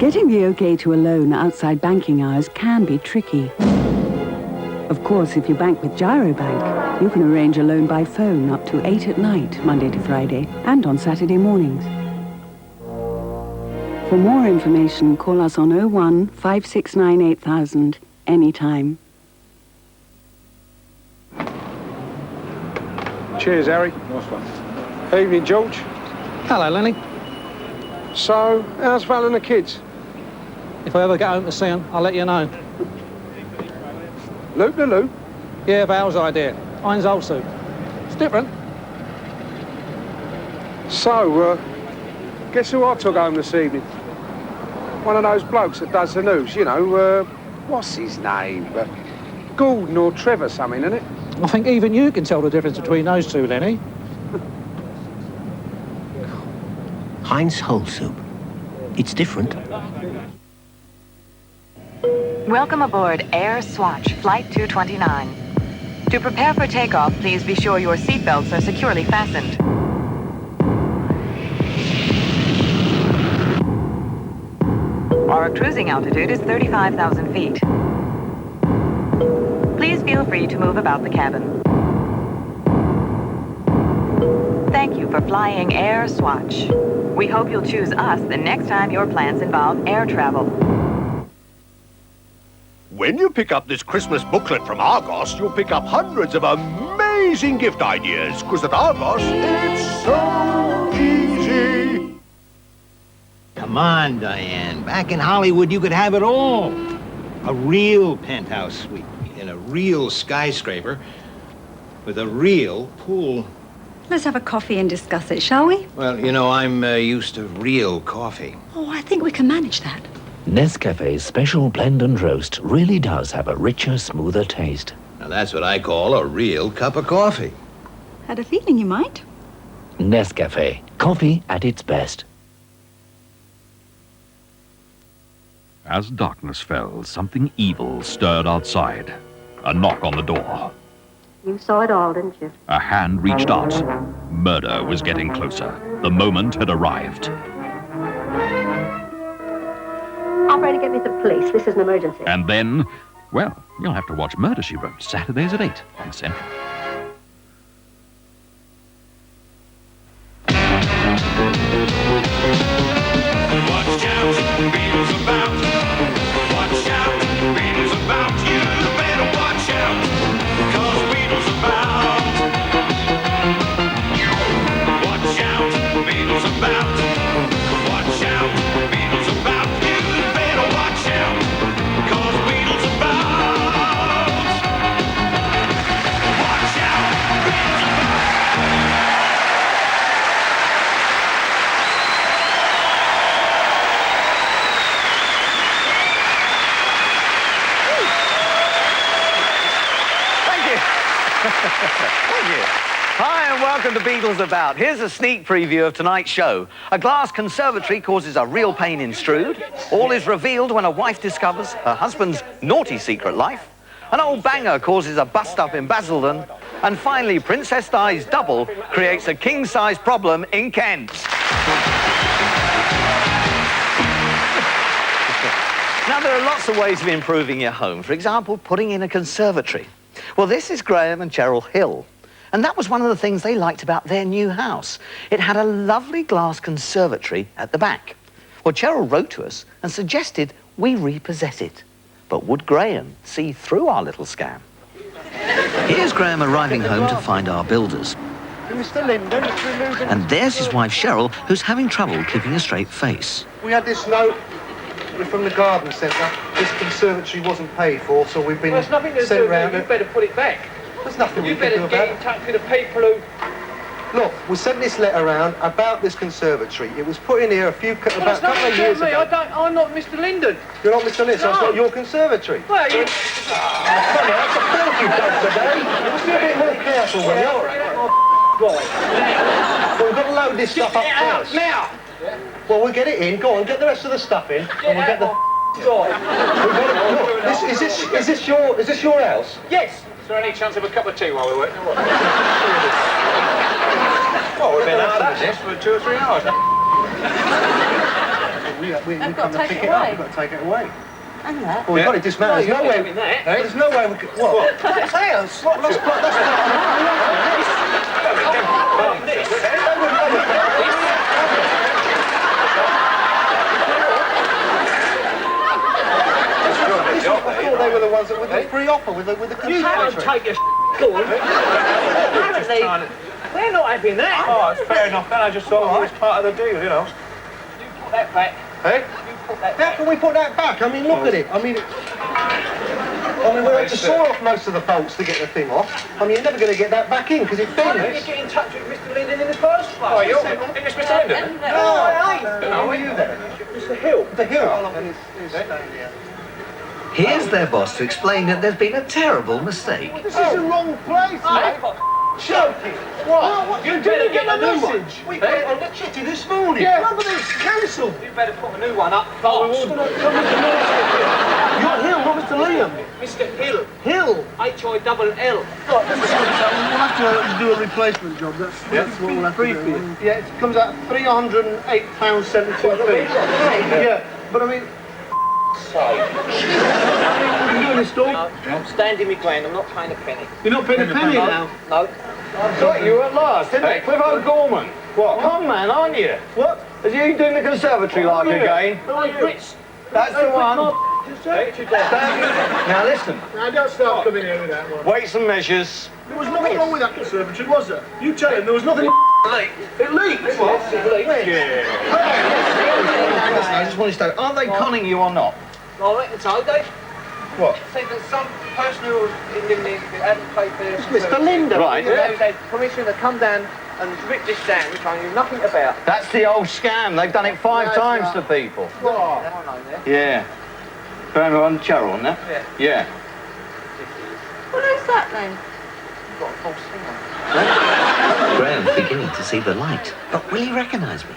Getting the OK to a loan outside banking hours can be tricky. Of course, if you bank with Girobank, you can arrange a loan by phone up to 8 at night, Monday to Friday, and on Saturday mornings. For more information, call us on 01 569 8000 anytime. Cheers, Harry. Nice one. Evening, George. Hello, Lenny. So, how's Val and the kids? If I ever get home to see them, I'll let you know. Loop the loop? Yeah, Val's idea. Heinz old soup. It's different. So, guess who I took home this evening? One of those blokes that does the news, you know, what's his name? Gordon or Trevor something, isn't it? I think even you can tell the difference between those two, Lenny. Heinz whole soup. It's different. Welcome aboard Air Swatch, Flight 229. To prepare for takeoff, please be sure your seatbelts are securely fastened. Our cruising altitude is 35,000 feet. Please feel free to move about the cabin. Thank you for flying Air Swatch. We hope you'll choose us the next time your plans involve air travel. When you pick up this Christmas booklet from Argos, you'll pick up hundreds of amazing gift ideas, because at Argos, it's so easy. Come on, Diane. Back in Hollywood, you could have it all. A real penthouse suite in a real skyscraper with a real pool. Let's have a coffee and discuss it, shall we? Well, you know, I'm used to real coffee. Oh, I think we can manage that. Nescafe's special blend and roast really does have a richer, smoother taste. Now, that's what I call a real cup of coffee. Had a feeling you might. Nescafe, coffee at its best. As darkness fell, something evil stirred outside. A knock on the door. You saw it all, didn't you? A hand reached out. Murder was getting closer. The moment had arrived. Operator, get me the police. This is an emergency. And then, well, you'll have to watch Murder, She Wrote, Saturdays at 8 on Central. Watch out, Beadle's about. Watch out, Beadle's about. You better watch out, 'cause Beadle's about. Watch out, Beadle's about. Watch out, Beadle's about. You better watch out, 'cause Beadle's about. Watch out, Beadle's about. Thank you. Hi and welcome to Beadle's About. Here's a sneak preview of tonight's show. A glass conservatory causes a real pain in Strood. All is revealed when a wife discovers her husband's naughty secret life. An old banger causes a bust-up in Basildon. And finally, Princess Di's double creates a king-size problem in Kent. Now, there are lots of ways of improving your home. For example, putting in a conservatory. Well, this is Graham and Cheryl Hill. And that was one of the things they liked about their new house. It had a lovely glass conservatory at the back. Well, Cheryl wrote to us and suggested we repossess it. But would Graham see through our little scam? Here's Graham arriving home to find our builders. Mr. Linden, And there's his wife, Cheryl, who's having trouble keeping a straight face. We had this note from the garden centre. This conservatory wasn't paid for, so we've been There's nothing to sent do. round. You better put it back. There's nothing we You can do better about get it. in touch with the people who... Look, we sent this letter round about this conservatory. It was put in here about a couple of years ago. I'm not Mr. Linden. You're not Mr. Linden, so it's No. not your conservatory. Well, you... Funny, that's a filthy dog today. You must be a bit more careful, will you? Well, we've got to load this stuff up first. Now! Well, we'll get it in. Go on, get the rest of the stuff in, and we'll get the... Look, is this your house? Yes. Is there any chance of a cup of tea while we're working? Well, we've been out of this for 2 or 3 hours. we They've come got to to take pick it it up. away. We've got to take it away. And that. Well, we've got it dismantled. There's no way. There's no way we could. What? That's ours. What? That's I thought they were the ones that with the free offer with the conservatory. Take your apparently, we're not having that. Oh, it's fair enough then. I just thought it was part of the deal, you know. You put that back. Hey? You put that How back. can we put that back? I mean, look at it. I mean, we had to saw off most of the bolts to get the thing off. I mean, you're never going to get that back in because it Why didn't bends. you get in touch with Mr. Linden in the first place? Oh, you're Mr. Linden? No, I ain't. Who are you then? Mr. Hill. The hill. Here's their boss to explain that there's been a terrible mistake. This is the wrong place, mate. Joking. What? You didn't get the message. We got it on the chitty this morning. Yeah. Remember this? Cancelled. You better put a new one up fast. You're Hill, not Mr. Liam. Mr. Hill. Hill. H-I-double-L. We'll have to do a replacement job. That's what we'll have to do. Yeah, it comes out £308.72. Yeah, but I mean, what are you doing this, dog? No, I'm standing my ground. I'm not paying a penny. You're not paying a penny now? No. I got you at last, didn't it? Cliff O'Gorman. What? Con man, aren't you? What? Are you doing the conservatory like again? That's the one. Now listen. Now don't start coming here with that one. Weights and measures. There was nothing wrong with that conservatory, was there? You tell him there was nothing. It leaked. What? Yeah. I just want to say, are they conning you or not? I reckon so, Dave. What? Say that some person who hadn't paid their... Mr. Linden. Right. They had permission to come down and rip this down, which I knew nothing about. That's the old scam. They've done it 5 times to people. What? I know that. Yeah. Burner on Cheryl, on that? Yeah. Yeah. What is that then? You've got a false thing on. Graham's beginning to see the light. But will he recognise me?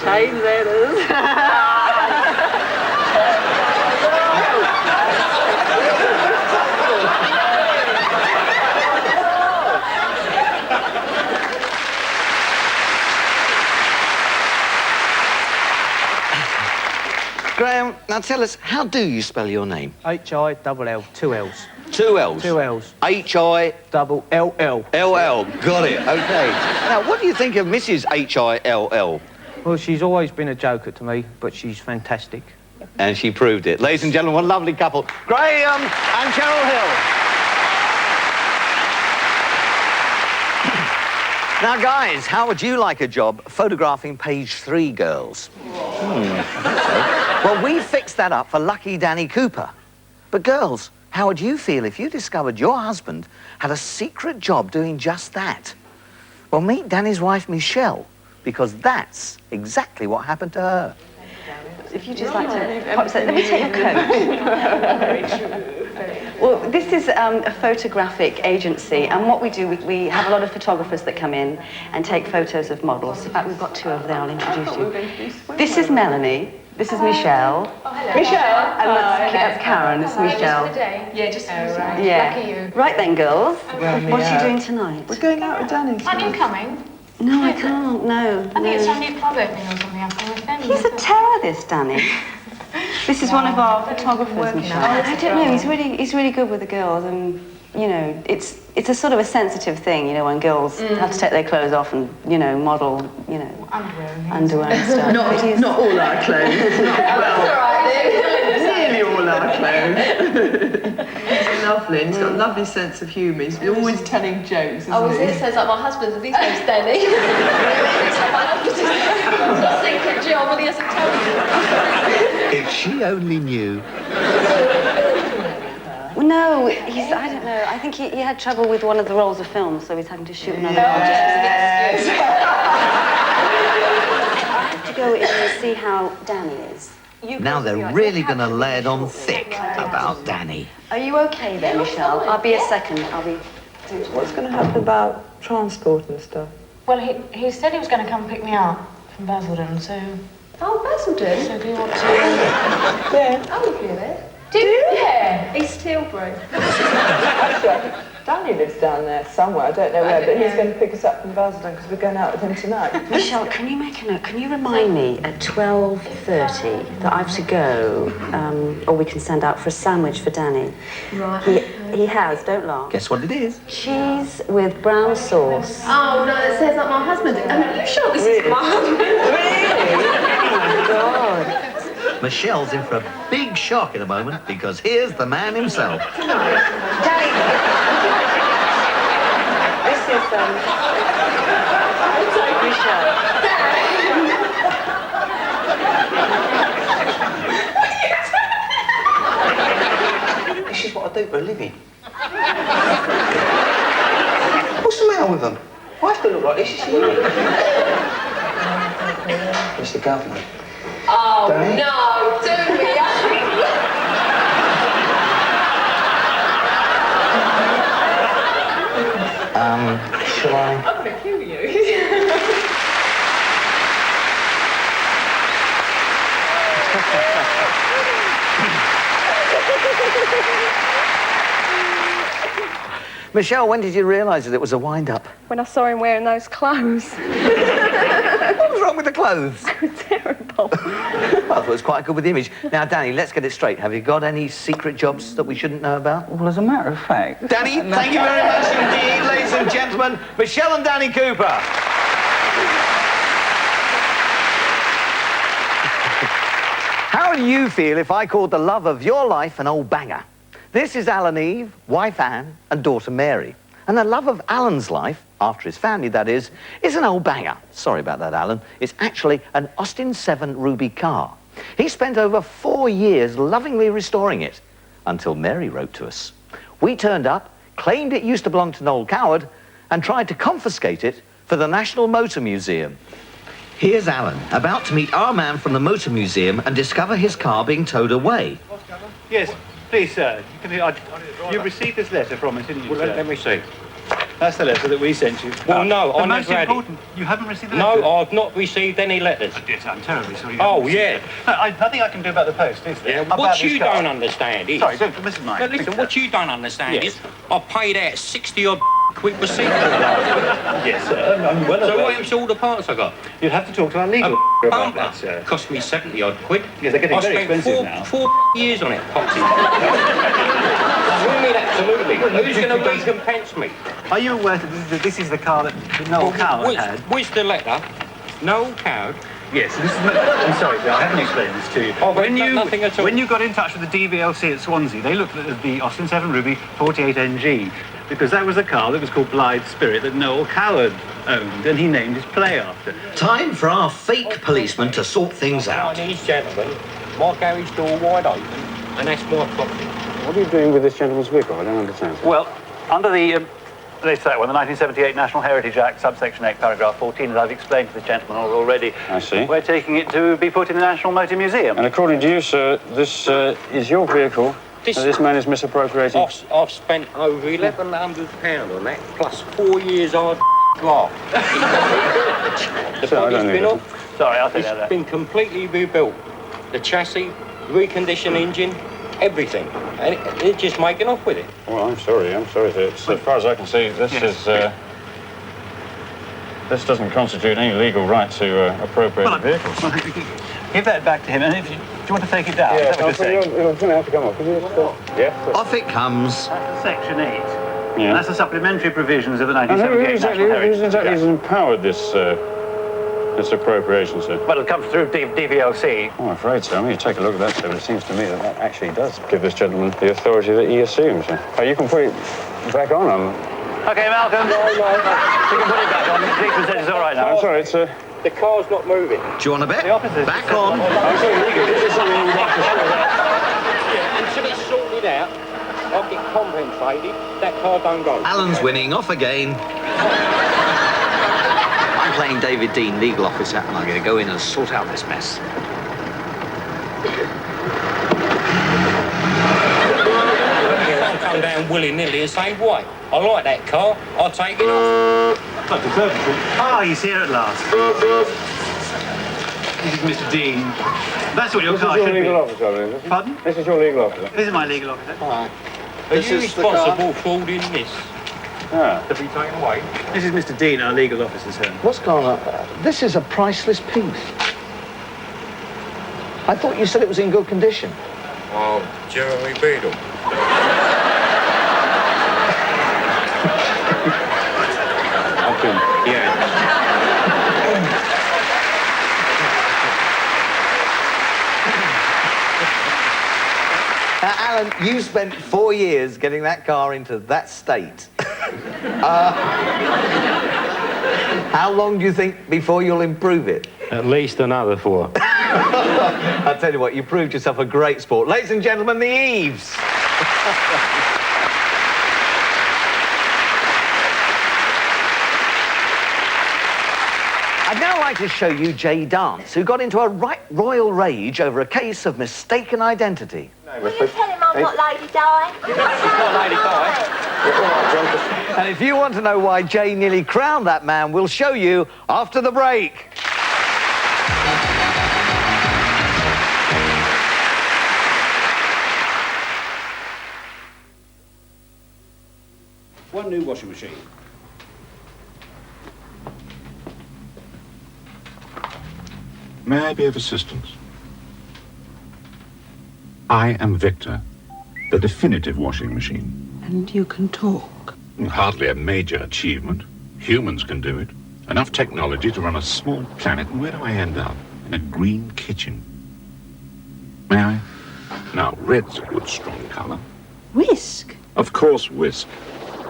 Chain letters. Graham, now tell us, how do you spell your name? H-I-double-L, 2 L's. 2 L's? 2 L's. H-I-double-L-L. L-L, got it, okay. Now, what do you think of Mrs. H-I-L-L? Well, she's always been a joker to me, but she's fantastic. And she proved it. Ladies and gentlemen, what a lovely couple. Graham and Cheryl Hill. Now, guys, how would you like a job photographing page 3 girls? Well, we fixed that up for lucky Danny Cooper. But girls, how would you feel if you discovered your husband had a secret job doing just that? Well, meet Danny's wife, Michelle, because that's exactly what happened to her. If you just like to let me take your coat. Well, this is a photographic agency, and what we do, we have a lot of photographers that come in and take photos of models. In fact, we've got 2 over there. I'll introduce you. This is Melanie. This is Michelle. Michelle? And that's Karen. This is Michelle. Yeah, just for the day. Yeah. Lucky you. Right then, girls. What are you doing tonight? We're going out with Danny. Aren't you coming? No, I can't. No. I think it's some new club opening or something up with them. He's a terror, this Danny. This is one of our photographers, Michelle. I don't know. He's really good with the girls, and you know, it's a sort of a sensitive thing, you know, when girls have to take their clothes off and model, underwear and stuff. Not all our clothes. Nearly all our clothes. He's lovely, and he's got a lovely sense of humour. He's always telling jokes, isn't he? It sounds like my husband, and his name's Danny. It's a secret job, and he hasn't told me. If she only knew. Well, no, I don't know. I think he had trouble with one of the rolls of film, so he's having to shoot another one. I have to go in and see how Danny is. Now they're really going to lay it on thick about Danny. Are you okay then, Michelle? I'll be a second. What's going to happen about transport and stuff? Well, he said he was going to come pick me up from Basildon, so... Oh, Basildon? So do you want to... Yeah. I would do it. Do you? Yeah. East Tilbury. Danny lives down there somewhere, I don't know where, but he's going to pick us up from Basildon because we're going out with him tonight. Michelle, can you make a note? Can you remind me at 12:30 that I have to go, or we can send out for a sandwich for Danny? Right. He has, don't laugh. Guess what it is? Cheese with brown sauce. Oh, no, it says like my husband. Are you sure this is my husband? Really? Oh, my God. Michelle's in for a big shock in a moment because here's the man himself. Danny, this is, Michelle. This is what I do for a living. What's the matter with them? I have to look like this. It's the government. Oh, Danny? no, do me Shall I? I'm going to kill you. Michelle, when did you realise that it was a wind-up? When I saw him wearing those clothes. What was wrong with the clothes? They were terrible. I thought it was quite good with the image. Now, Danny, let's get it straight. Have you got any secret jobs that we shouldn't know about? Well, as a matter of fact... Danny, thank you very much indeed, ladies and gentlemen. Michelle and Danny Cooper. How would you feel if I called the love of your life an old banger? This is Alan Eve, wife Anne, and daughter Mary. And the love of Alan's life, after his family that is an old banger. Sorry about that, Alan. It's actually an Austin 7 Ruby car. He spent over 4 years lovingly restoring it, until Mary wrote to us. We turned up, claimed it used to belong to Noel Coward, and tried to confiscate it for the National Motor Museum. Here's Alan, about to meet our man from the Motor Museum and discover his car being towed away. Yes, please, sir. You received this letter from us, didn't you, sir? Let me see. That's the letter that we sent you. Well, no, I most never had important, you haven't received the letter? No, I've not received any letters. Oh, dear, I'm terribly sorry. Oh, yeah. Nothing I can do about the post, is there? Yeah, what you don't understand is... Sorry, don't listen, Mike. No, listen, what you don't understand is I paid out 60-odd quid for seat. Yes, sir. I'm well So aware. what haven's all the parts I got? You'll have to talk to our legal about that, sir. Cost me 70-odd quid. Yes, they're getting very expensive now. I spent 4 years on it, Poxy. I mean, absolutely. Who's going to recompense me? Are you aware that this is the car that Noel Coward had? Where's the letter? Noel Coward? Yes, this is... I'm sorry, sir, I haven't explained this to you. Oh, nothing at all. When you got in touch with the DVLC at Swansea, they looked at the Austin 7 Ruby 48NG, because that was a car that was called Blythe Spirit that Noel Coward owned, and he named his play after. Time for our fake policeman to sort things out. These gentlemen, my garage door wide open, and that's my property. What are you doing with this gentleman's vehicle? I don't understand. Well, under the... Let's say the 1978 National Heritage Act, subsection 8, paragraph 14, as I've explained to the gentleman already. I see. We're taking it to be put in the National Motor Museum. And according to you, sir, this is your vehicle, and this man is misappropriating... I've spent over £1,100 on that, plus 4 years hard graft. The body's been off. Sorry, I'll take that. It's been completely rebuilt. The chassis, reconditioned engine, everything. And it's just making off with it. Well, I'm sorry. As far as I can see, this is... this doesn't constitute any legal right to appropriate the vehicle. Give that back to him, and if you want to take it down, is that what you're saying? It's going to have to come off. Yeah. Off it comes. That's section 8. Yeah. That's the supplementary provisions of the 1978 National Heritage Who exactly has empowered this appropriation, sir? Well, it comes through DVLC. Oh, I'm afraid so. I mean, you take a look at that, sir, but it seems to me that that actually does give this gentleman the authority that he assumes. Oh, you can put it back on. Okay, Malcolm. No. You can put it back on. The policeman says it's all right now. I'm sorry, it's... The car's not moving. Do you want to bet? The opposite. Back on. I'm sorry, this is something you'd like to sort out. Yeah, until it's sorted out, I'll get compensated. That car don't go. Alan's winning. Off again. I'm playing David Dean, legal officer, and I'm going to go in and sort out this mess. Come down willy-nilly and say, why? I like that car, I'll take it off. Conservatory. Ah, he's here at last. This is Mr. Dean. That's what your car should be. This is your legal officer, is it? Pardon? This is your legal officer. This is my legal officer. Are you responsible for all this? Ah. To be taken away. This is Mr. Dean, our legal officer, sir. What's going on? This is a priceless piece. I thought you said it was in good condition. Oh, Jeremy Beadle. Yeah. Alan, you spent 4 years getting that car into that state. How long do you think before you'll improve it? At least another 4. I'll tell you what, you proved yourself a great sport. Ladies and gentlemen, the Eves. I'd now like to show you Jay Dance, who got into a right royal rage over a case of mistaken identity. Will you tell him I'm not Lady Di? She's not Lady Di. And if you want to know why Jay nearly crowned that man, we'll show you after the break. One new washing machine. May I be of assistance? I am Victor, the definitive washing machine. And you can talk. Hardly a major achievement. Humans can do it. Enough technology to run a small planet, and where do I end up? In a green kitchen. May I? Now, red's a good, strong colour. Whisk? Of course, whisk.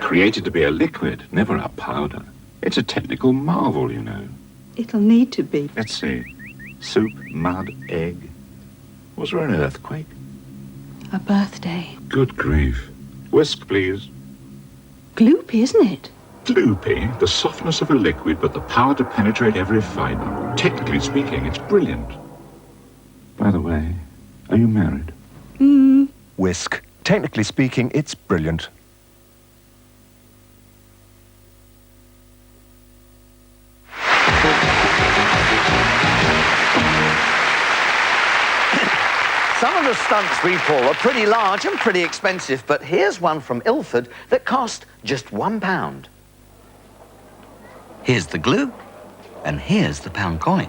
Created to be a liquid, never a powder. It's a technical marvel, you know. It'll need to be. Let's see. Soup, mud, egg. Was there an earthquake? A birthday. Good grief. Whisk, please. Gloopy, isn't it? Gloopy, the softness of a liquid, but the power to penetrate every fibre. Technically speaking, it's brilliant. By the way, are you married? Whisk. Technically speaking, it's brilliant. Some of the stunts we pull are pretty large and pretty expensive, but here's one from Ilford that cost just £1. Here's the glue, and here's the pound coin.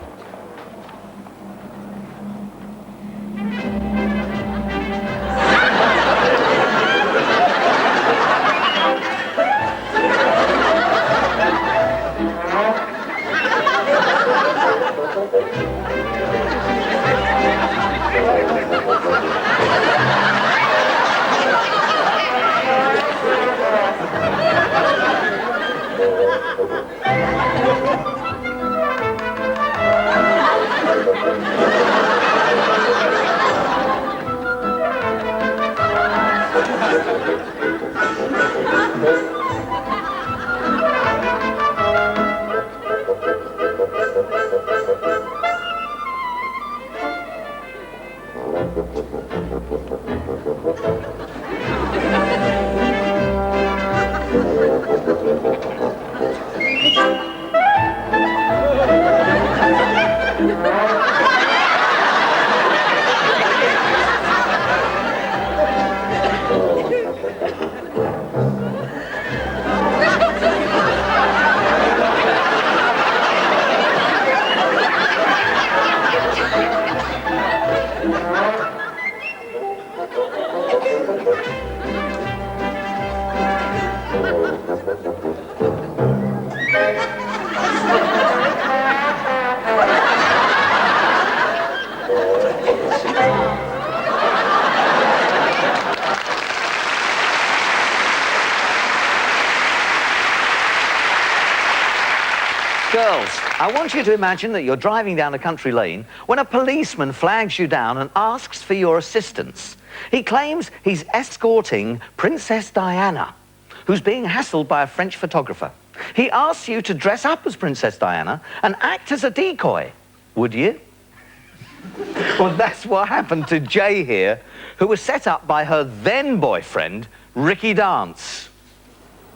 Girls, I want you to imagine that you're driving down a country lane when a policeman flags you down and asks for your assistance. He claims he's escorting Princess Diana, who's being hassled by a French photographer. He asks you to dress up as Princess Diana and act as a decoy. Would you? Well, that's what happened to Jay here, who was set up by her then-boyfriend, Ricky Dance.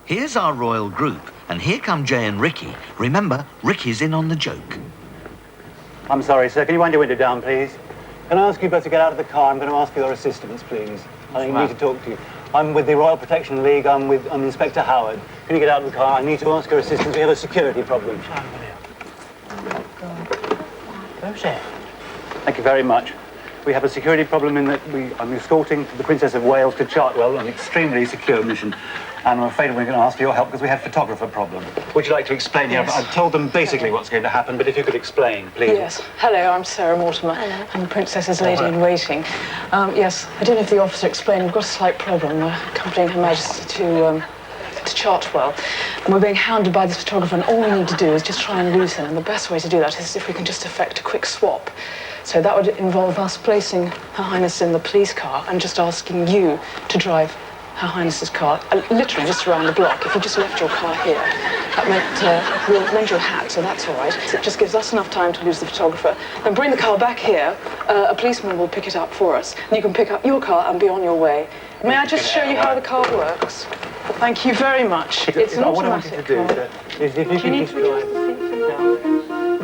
Here's our royal group, and here come Jay and Ricky. Remember, Ricky's in on the joke. I'm sorry, sir. Can you wind your window down, please? Can I ask you both to get out of the car? I'm going to ask for your assistance, please. I think I need to talk to you. I'm with the Royal Protection League. I'm Inspector Howard. Can you get out of the car? I need to ask your assistance. We have a security problem. Who's there? Thank you very much. We have a security problem in that I'm escorting the Princess of Wales to Chartwell on an extremely secure mission. And I'm afraid we're going to ask for your help because we have a photographer problem. Would you like to explain here? I've told them basically what's going to happen, but if you could explain, please. Yes. Hello, I'm Sarah Mortimer. Hello. I'm the Princess's lady in waiting. Yes, I don't know if the officer explained. We've got a slight problem. We're accompanying Her Majesty to Chartwell. And we're being hounded by this photographer, and all we need to do is just try and lose him. And the best way to do that is if we can just effect a quick swap. So that would involve us placing Her Highness in the police car and just asking you to drive Her Highness's car, literally just around the block. If you just left your car here, that meant we'll lend you a hat, so that's all right. So it just gives us enough time to lose the photographer. Then bring the car back here. A policeman will pick it up for us. And you can pick up your car and be on your way. May I just show you how the car works? Thank you very much. It's an automatic car. What I wanted to do is if you can just drive...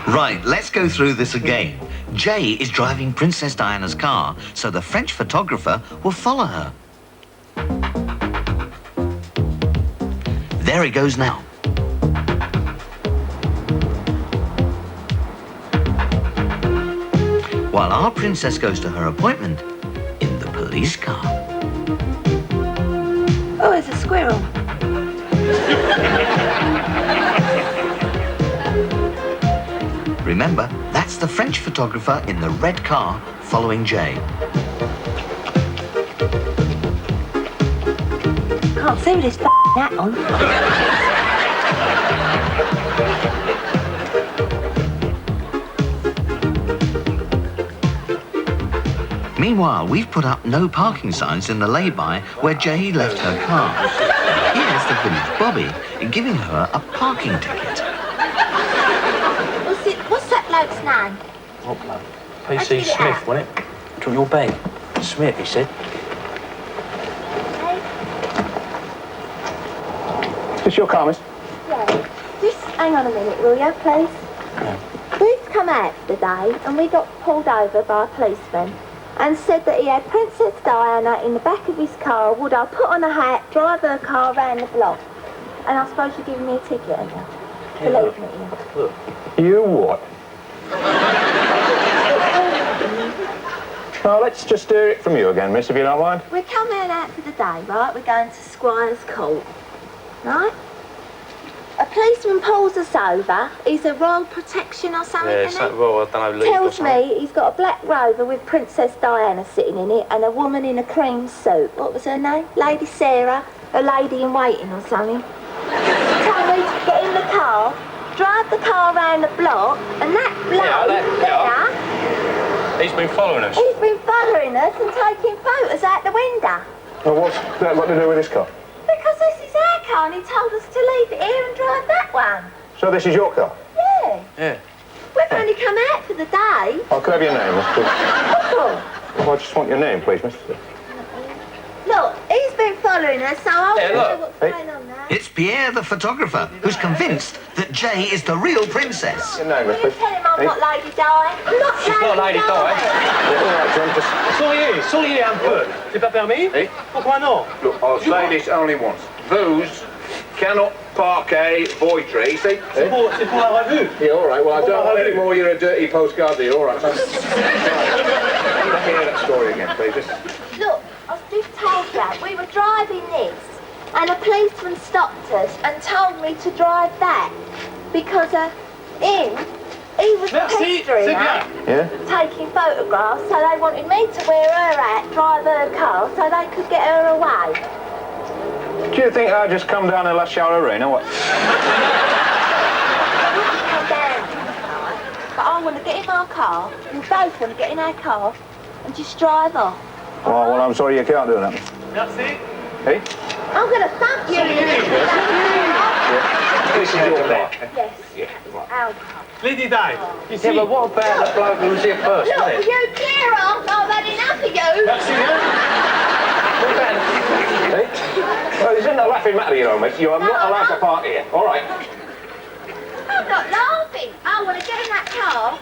Right, let's go through this again. Jay is driving Princess Diana's car, so the French photographer will follow her. There he goes now. While our princess goes to her appointment in the police car. Oh, it's a squirrel. Remember, that's the French photographer in the red car following Jay. Can't see with this hat on. Meanwhile, we've put up no parking signs in the lay-by where Jay left her car. Here's the village Bobby giving her a parking ticket. What's that bloke's name? What bloke? PC Smith, wasn't it? Took your bag. Smith, he said. Is this your car, miss? Yeah. Just hang on a minute, will you, please? Yeah. We've come out today and we got pulled over by a policeman and said that he had Princess Diana in the back of his car. Would I put on a hat, drive her car round the block? And I suppose you're giving me a ticket, aren't you? Believe me, yeah. Look. You what? Well, let's just hear it from you again, miss, if you don't mind. We're coming out for the day, right? We're going to Squire's Court, right? A policeman pulls us over. He's a Royal Protection or something, Yeah, isn't something, he? well, I don't know, league or Tells something. me he's got a black Rover with Princess Diana sitting in it and a woman in a cream suit. What was her name? Lady Sarah, a lady in waiting or something. Told me to get in the car, drive the car round the block, and that bloke there... He's been following us. He's been following us and taking photos out the window. Well, what's that got to do with this car? Because this is our car and he told us to leave it here and drive that one. So this is your car? Yeah. Yeah. We've only come out for the day. Oh, could I have your name, miss, please? Oh. Well, I just want your name, please, miss. Look, he's been following us, so I want to know what's Hey. going on there. It's Pierre, the photographer, who's convinced that Jay is the real princess. Your name, miss, Will you please. tell him I'm not Lady Di? I'm not She's not Lady Di. All right, John, just... Souriez un peu. C'est pas permis? Hey. Pourquoi non? Look, I'll say this only once. Those cannot parquet voitry, see? C'est pour la revue. Yeah, all right, well, I don't want any more you're a dirty postcard, do you? All right. Let me hear that story again, please. Look, I've just told you, we were driving this, and a policeman stopped us and told me to drive that, because he was pestering her, Yeah? taking photographs, so they wanted me to wear her hat, drive her car, so they could get her away. Do you think I'd just come down and last shower of rain, or what? Come down tonight, but I want to get in our car, we both want to get in our car, and just drive off. Oh, well, I'm sorry you can't do that. Merci. Hey? I'm going to thump you. This is your car. Yes. Yeah, right. Our car. Lady Di, you see? Yeah, but what about the bloke who was here first, Look, wasn't it? you clear off. I've had enough of you. Merci, hein? Hey? Well, this isn't a laughing matter, you know, miss. You are not allowed to park here. All right. I'm not laughing. I want to get in that car,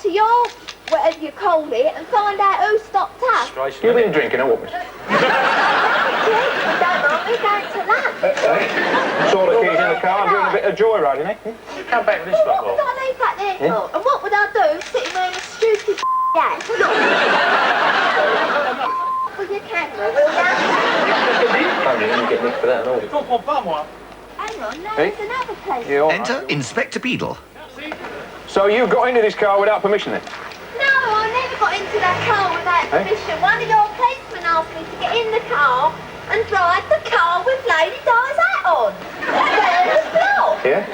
to your, whatever you call it, and find out who stopped us. You've been drinking, or what? Don't mind me going to that. Saw the keys in the car and doing a bit of joyriding, eh? Come back with this lot, What would I leave that there for? And what would I do sitting wearing a stupid hat? Look. With your camera, will you? You get nicked for that and all. Hang on, now there's another place. Enter Inspector Beadle. So you got into this car without permission then? No, I never got into that car without permission. One of your policemen asked me to get in the car and drive the car with Lady Di's hat on. There was block. Yeah?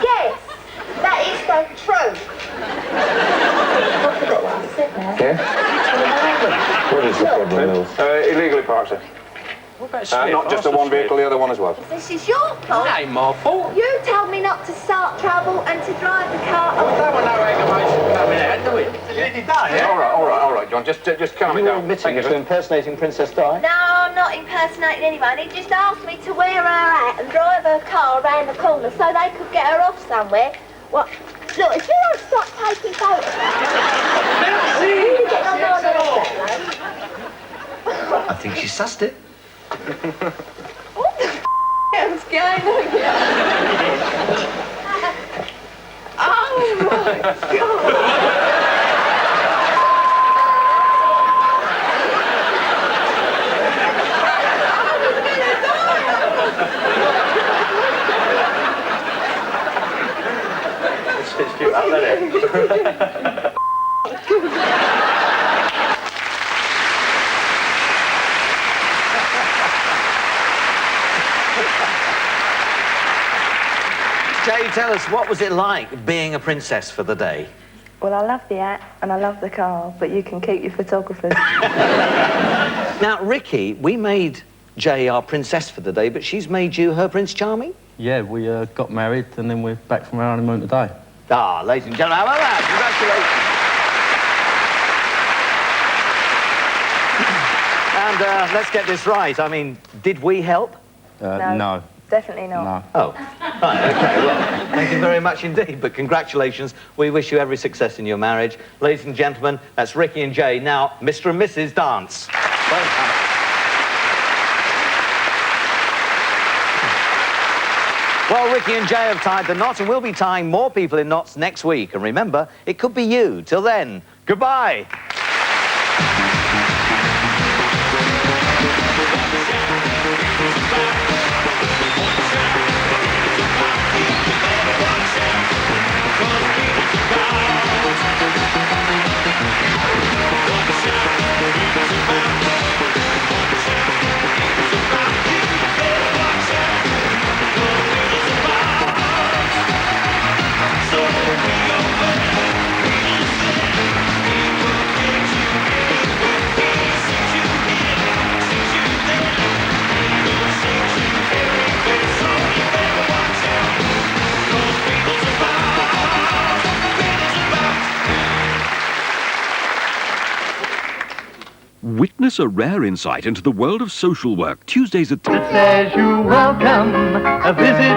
Yes, that is the truth. I forgot what I said now. Yeah? What is the problem, Mills? Illegally parked, sir. What about not just the one vehicle, the other one as well. This is your fault. It ain't my fault. You told me not to start trouble and to drive the car. Well, there were no aggravation coming out, do it? Yeah, all right, John. Just calm it down. Admitting to impersonating Princess Di? No, I'm not impersonating anyone. He just asked me to wear her hat and drive her car around the corner so they could get her off somewhere. What? Look, if you don't stop taking photos... I think she sussed it. What the hell's going on here? Oh my God! It's cute, isn't it? Jay, tell us, what was it like being a princess for the day? Well, I love the hat and I love the car, but you can keep your photographers. Now, Ricky, we made Jay our princess for the day, but she's made you her Prince Charming? Yeah, we got married and then we're back from our honeymoon today. Ah, ladies and gentlemen, how about that? Congratulations. And let's get this right. I mean, did we help? No. Definitely not. No. Oh, right, OK, well, thank you very much indeed, but congratulations. We wish you every success in your marriage. Ladies and gentlemen, that's Ricky and Jay. Now, Mr. and Mrs. Dance. Well done. Well, Ricky and Jay have tied the knot, and we'll be tying more people in knots next week. And remember, it could be you. Till then, goodbye. Witness a rare insight into the world of social work, Tuesdays at 10. Says you're welcome, a visit.